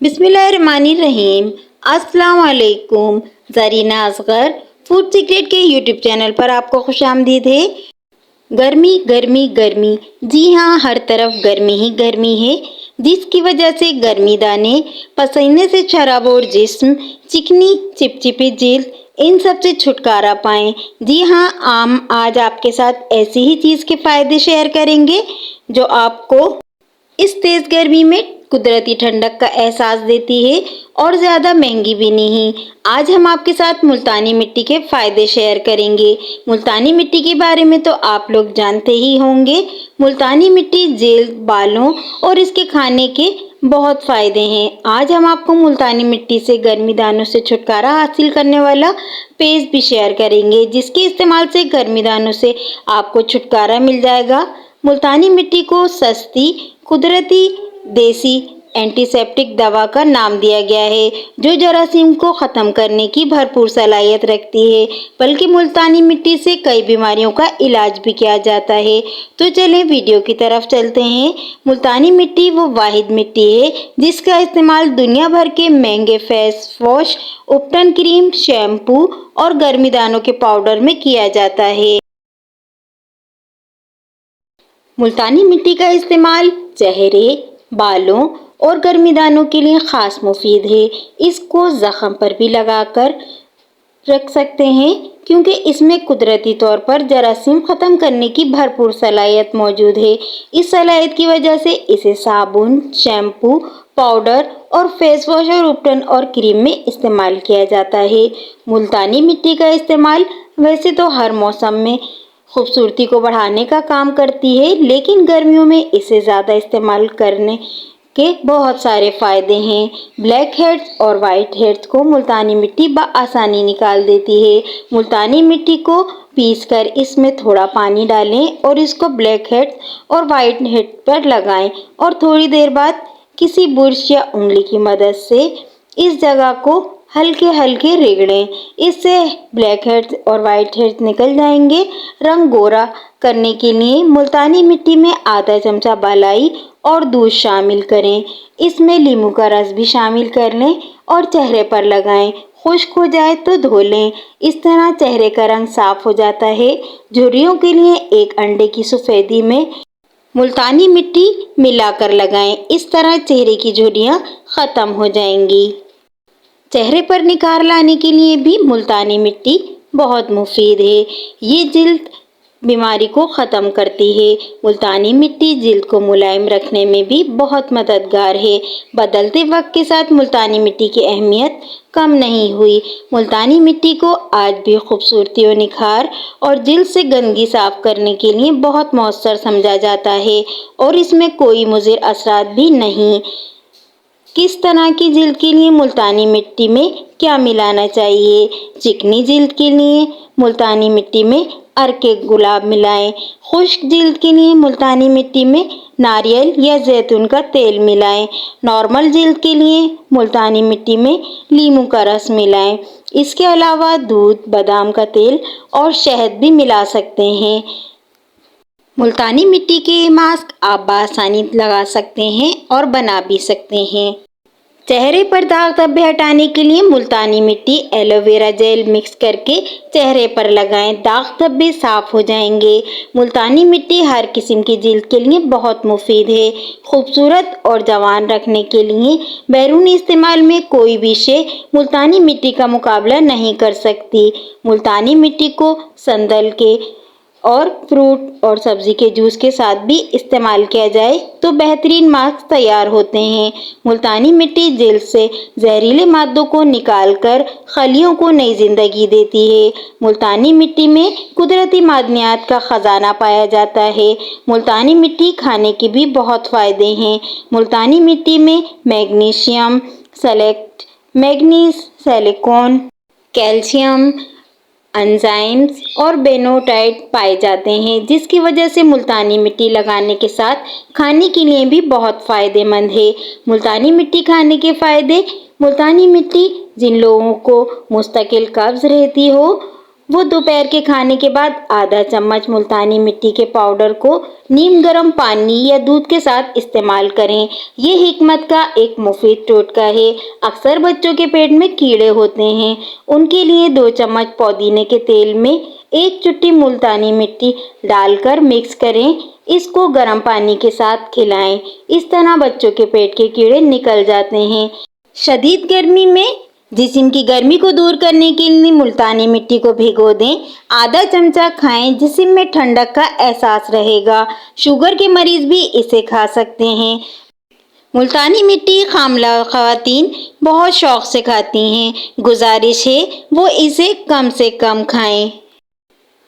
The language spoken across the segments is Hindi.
बिस्मिल्लाहिर्रहमानिर्रहीम। अस्सलाम वालेकुम। ज़रीना असगर फूड सीक्रेट के यूट्यूब चैनल पर आपको खुशामदीद है। गर्मी गर्मी गर्मी, जी हाँ, हर तरफ गर्मी ही गर्मी है, जिसकी वजह से गर्मी दाने, पसीने से शराबोर जिस्म, चिकनी चिपचिपी जिल्द, इन सब से छुटकारा पाएं। जी हाँ, आज आपके साथ ऐसी ही चीज़ के फ़ायदे शेयर करेंगे जो आपको इस तेज गर्मी में कुदरती ठंडक का एहसास देती है और ज़्यादा महंगी भी नहीं। आज हम आपके साथ मुल्तानी मिट्टी के फ़ायदे शेयर करेंगे। मुल्तानी मिट्टी के बारे में तो आप लोग जानते ही होंगे। मुल्तानी मिट्टी जल्द, बालों और इसके खाने के बहुत फ़ायदे हैं। आज हम आपको मुल्तानी मिट्टी से गर्मी दानों से छुटकारा हासिल करने वाला पेस्ट भी शेयर करेंगे, जिसके इस्तेमाल से गर्मी दानों से आपको छुटकारा मिल जाएगा। मुल्तानी मिट्टी को सस्ती, कुदरती, देसी एंटीसेप्टिक दवा का नाम दिया गया है, जो जरासीम को ख़त्म करने की भरपूर सलाहियत रखती है। बल्कि मुल्तानी मिट्टी से कई बीमारियों का इलाज भी किया जाता है। तो चलें वीडियो की तरफ चलते हैं। मुल्तानी मिट्टी वो वाहिद मिट्टी है जिसका इस्तेमाल दुनिया भर के महंगे फेस वॉश, उपटन क्रीम, शैम्पू और गर्मीदानों के पाउडर में किया जाता है। मुल्तानी मिट्टी का इस्तेमाल चेहरे, बालों और गर्मीदानों के लिए ख़ास मुफीद है। इसको ज़ख़म पर भी लगाकर रख सकते हैं, क्योंकि इसमें कुदरती तौर पर जरासीम ख़त्म करने की भरपूर सलाहियत मौजूद है। इस सलाहियत की वजह से इसे साबुन, शैम्पू, पाउडर और फेस वॉश और उपटन और क्रीम में इस्तेमाल किया जाता है। मुल्तानी मिट्टी का इस्तेमाल वैसे तो हर मौसम में खूबसूरती को बढ़ाने का काम करती है, लेकिन गर्मियों में इसे ज़्यादा इस्तेमाल करने के बहुत सारे फ़ायदे हैं। ब्लैक हेड्स और वाइट हेड्स को मुल्तानी मिट्टी बआसानी निकाल देती है। मुल्तानी मिट्टी को पीसकर इसमें थोड़ा पानी डालें और इसको ब्लैक हेड्स और वाइट हेड पर लगाएं और थोड़ी देर बाद किसी बुर्श या उंगली की मदद से इस जगह को हल्के हल्के रगड़ें। इससे ब्लैक हेड्स और वाइट हेड्स निकल जाएंगे। रंग गोरा करने के लिए मुल्तानी मिट्टी में आधा चमचा बालाई और दूध शामिल करें। इसमें नींबू का रस भी शामिल कर लें और चेहरे पर लगाएं। खुश्क हो जाए तो धो लें। इस तरह चेहरे का रंग साफ हो जाता है। झुर्रियों के लिए एक अंडे की सफ़ेदी में मुल्तानी मिट्टी मिलाकर लगाएं। इस तरह चेहरे की झुर्रियाँ ख़त्म हो जाएंगी। चेहरे पर निखार लाने के लिए भी मुल्तानी मिट्टी बहुत मुफीद है। ये जिल्द बीमारी को ख़त्म करती है। मुल्तानी मिट्टी जिल्द को मुलायम रखने में भी बहुत मददगार है। बदलते वक्त के साथ मुल्तानी मिट्टी की अहमियत कम नहीं हुई। मुल्तानी मिट्टी को आज भी खूबसूरती और निखार और जिल्द से गंदगी साफ करने के लिए बहुत मौसर समझा जाता है और इसमें कोई मुज़िर असरात भी नहीं। किस तरह की जिल्द के लिए मुल्तानी मिट्टी में क्या मिलाना चाहिए? चिकनी जिल्द के लिए मुल्तानी मिट्टी में अर्के गुलाब मिलाएं। खुश्क जिल्द के लिए मुल्तानी मिट्टी में नारियल या जैतून का तेल मिलाएं। नॉर्मल जिल्द के लिए मुल्तानी मिट्टी में नींबू का रस मिलाएं। इसके अलावा दूध, बादाम का तेल और शहद भी मिला सकते हैं। मुल्तानी मिट्टी के मास्क आप बआसानी लगा सकते हैं और बना भी सकते हैं। चेहरे पर दाग धब्बे हटाने के लिए मुल्तानी मिट्टी एलोवेरा जेल मिक्स करके चेहरे पर लगाएं। दाग धब्बे साफ हो जाएंगे। मुल्तानी मिट्टी हर किस्म की जिल्द के लिए बहुत मुफीद है। खूबसूरत और जवान रखने के लिए बैरूनी इस्तेमाल में कोई भी शे मुल्तानी मिट्टी का मुकाबला नहीं कर सकती। मुल्तानी मिट्टी को संदल के और फ्रूट और सब्जी के जूस के साथ भी इस्तेमाल किया जाए तो बेहतरीन मास्क तैयार होते हैं। मुल्तानी मिट्टी जिल्द से जहरीले मादों को निकालकर खलियों को नई जिंदगी देती है। मुल्तानी मिट्टी में कुदरती मादनियात का खजाना पाया जाता है। मुल्तानी मिट्टी खाने के भी बहुत फ़ायदे हैं। मुल्तानी मिट्टी में magnesium select, manganese, silicon, calcium, enzymes और बेनोटाइट पाए जाते हैं, जिसकी वजह से मुल्तानी मिट्टी लगाने के साथ खाने के लिए भी बहुत फ़ायदेमंद है। मुल्तानी मिट्टी खाने के फ़ायदे। मुल्तानी मिट्टी जिन लोगों को मुस्तकिल कब्ज़ रहती हो वो दोपहर के खाने के बाद आधा चम्मच मुल्तानी मिट्टी के पाउडर को नीम गर्म पानी या दूध के साथ इस्तेमाल करें। ये हिकमत का एक मुफीद टोटका है। अक्सर बच्चों के पेट में कीड़े होते हैं, उनके लिए 2 चम्मच पुदीने के तेल में 1 चुटकी मुल्तानी मिट्टी डालकर मिक्स करें। इसको गर्म पानी के साथ खिलाएं। इस तरह बच्चों के पेट के कीड़े निकल जाते हैं। शदीद गर्मी में जिस्म की गर्मी को दूर करने के लिए मुल्तानी मिट्टी को भिगो दें। आधा चमचा खाएं, जिस्म में ठंडक का एहसास रहेगा। शुगर के मरीज भी इसे खा सकते हैं। मुल्तानी मिट्टी खामला ख़वातीन बहुत शौक से खाती हैं। गुजारिश है वो इसे कम से कम खाएं।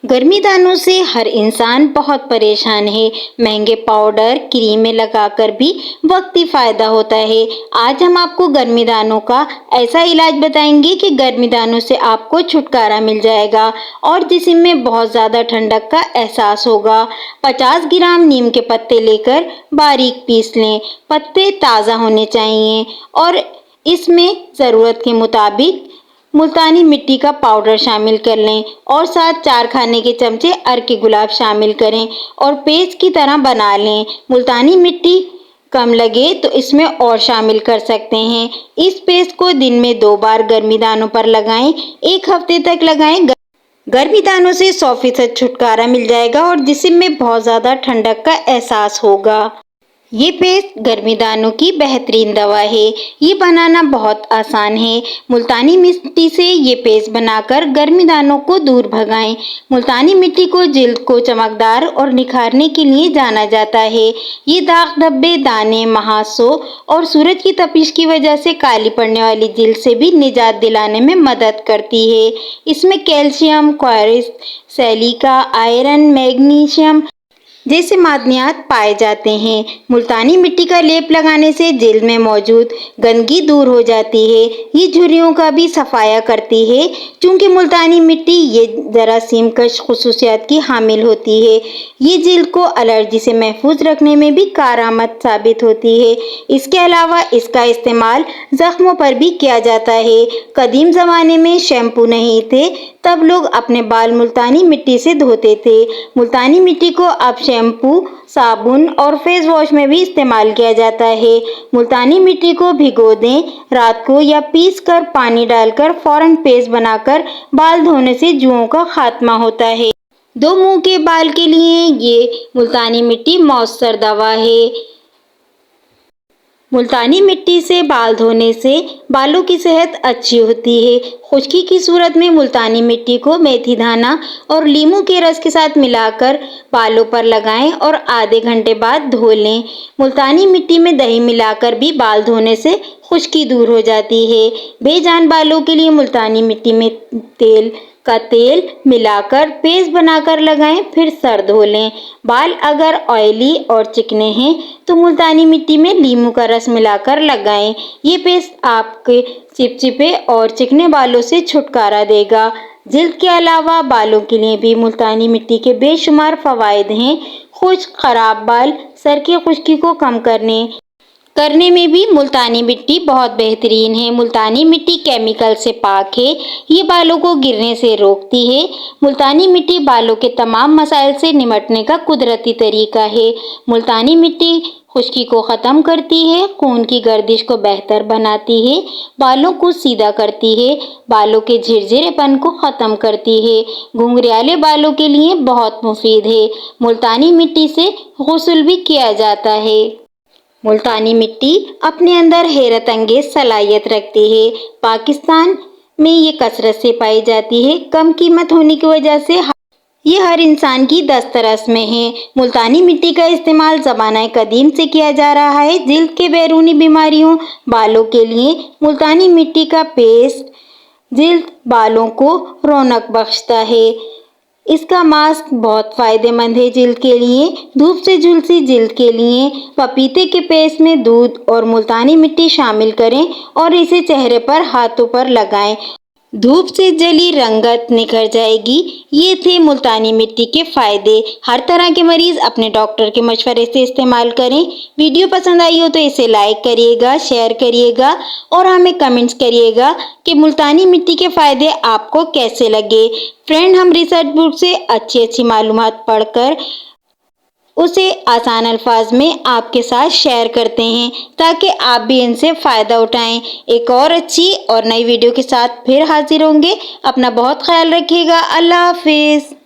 गर्मी दानों से हर इंसान बहुत परेशान है। महंगे पाउडर क्रीमें लगाकर भी वक्ती फ़ायदा होता है। आज हम आपको गर्मी दानों का ऐसा इलाज बताएंगे कि गर्मी दानों से आपको छुटकारा मिल जाएगा और जिस्म में बहुत ज़्यादा ठंडक का एहसास होगा। 50 ग्राम नीम के पत्ते लेकर बारीक पीस लें। पत्ते ताज़ा होने चाहिए और इसमें ज़रूरत के मुताबिक मुल्तानी मिट्टी का पाउडर शामिल कर लें और साथ 4 खाने के चमचे अर्के गुलाब शामिल करें और पेस्ट की तरह बना लें। मुल्तानी मिट्टी कम लगे तो इसमें और शामिल कर सकते हैं। इस पेस्ट को दिन में 2 बार गर्मी दानों पर लगाएं। 1 हफ्ते तक लगाएं। गर्मी दानों से 100% छुटकारा मिल जाएगा और जिस्म में बहुत ज़्यादा ठंडक का एहसास होगा। ये पेस्ट गर्मी दानों की बेहतरीन दवा है। ये बनाना बहुत आसान है। मुल्तानी मिट्टी से ये पेस्ट बनाकर गर्मी दानों को दूर भगाएं। मुल्तानी मिट्टी को जिल्द को चमकदार और निखारने के लिए जाना जाता है। ये दाग धब्बे, दाने, महासों और सूरज की तपिश की वजह से काली पड़ने वाली जिल्द से भी निजात दिलाने में मदद करती है। इसमें कैल्शियम, क्वारिस, सैलिका, आयरन, मैग्नीशियम जैसे मादनियात पाए जाते हैं। मुल्तानी मिट्टी का लेप लगाने से जिल्द में मौजूद गंदगी दूर हो जाती है। ये झुर्रियों का भी सफाया करती है। चूँकि मुल्तानी मिट्टी ये जरासीम कश खुसूसियात की हामिल होती है, ये जिल्द को एलर्जी से महफूज रखने में भी कारआमद साबित होती है। इसके अलावा इसका इस्तेमाल ज़ख्मों पर भी किया जाता है। कदीम ज़माने में शैम्पू नहीं थे, तब लोग अपने बाल मुल्तानी मिट्टी से धोते थे। मुल्तानी मिट्टी को अब शैम्पू, साबुन और फेस वॉश में भी इस्तेमाल किया जाता है। मुल्तानी मिट्टी को भिगो दें। रात को या पीस कर पानी डालकर फ़ौरन पेस्ट बनाकर बाल धोने से जुओं का खात्मा होता है। 2 मुंह के बाल के लिए ये मुल्तानी मिट्टी मौसर दवा है। मुल्तानी मिट्टी से बाल धोने से बालों की सेहत अच्छी होती है। खुश्की की सूरत में मुल्तानी मिट्टी को मेथी दाना और लीमू के रस के साथ मिलाकर बालों पर लगाएं और आधे घंटे बाद धो लें। मुल्तानी मिट्टी में दही मिलाकर भी बाल धोने से खुश्की दूर हो जाती है। बेजान बालों के लिए मुल्तानी मिट्टी में तेल मिलाकर पेस्ट बनाकर लगाएं, फिर सर धो लें। बाल अगर ऑयली और चिकने हैं तो मुल्तानी मिट्टी में लीमू का रस मिलाकर लगाएं। ये पेस्ट आपके चिपचिपे और चिकने बालों से छुटकारा देगा। जिल्द के अलावा बालों के लिए भी मुल्तानी मिट्टी के बेशुमार फ़वाइद हैं। खुश्क खराब बाल, सर की खुश्की को कम करने में भी मुल्तानी मिट्टी बहुत बेहतरीन है। मुल्तानी मिट्टी केमिकल से पाक है। ये बालों को गिरने से रोकती है। मुल्तानी मिट्टी बालों के तमाम मसाइल से निमटने का कुदरती तरीका है। मुल्तानी मिट्टी खुश्की को ख़त्म करती है, खून की गर्दिश को बेहतर बनाती है, बालों को सीधा करती है, बालों के झिरझिरेपन को ख़त्म करती है। घुंघराले बालों के लिए बहुत मुफीद है। मुल्तानी मिट्टी से गुस्ल भी किया जाता है। मुल्तानी मिट्टी अपने अंदर हैरत अंगेज सलाहियत रखती है। पाकिस्तान में ये कसरत से पाई जाती है। कम कीमत होने की वजह से ये हर इंसान की दस्तरस में है। मुल्तानी मिट्टी का इस्तेमाल ज़माना कदीम से किया जा रहा है। जिल्द के बैरूनी बीमारियों, बालों के लिए मुल्तानी मिट्टी का पेस्ट जिल्द बालों को रौनक बख्शता है। इसका मास्क बहुत फ़ायदेमंद है जिल्द के लिए। धूप से झुलसी जिल्द के लिए पपीते के पेस्ट में दूध और मुल्तानी मिट्टी शामिल करें और इसे चेहरे पर, हाथों पर लगाएं धूप से जली रंगत निखर जाएगी। ये थे मुल्तानी मिट्टी के फायदे। हर तरह के मरीज अपने डॉक्टर के मशवरे से इस्तेमाल करें। वीडियो पसंद आई हो तो इसे लाइक करिएगा, शेयर करिएगा और हमें कमेंट्स करिएगा कि मुल्तानी मिट्टी के फायदे आपको कैसे लगे। फ्रेंड, हम रिसर्च बुक से अच्छी मालूमात पढ़कर उसे आसान अल्फाज में आपके साथ शेयर करते हैं ताकि आप भी इनसे फ़ायदा उठाएं। एक और अच्छी और नई वीडियो के साथ फिर हाजिर होंगे। अपना बहुत ख्याल रखिएगा। अल्लाह हाफिज़।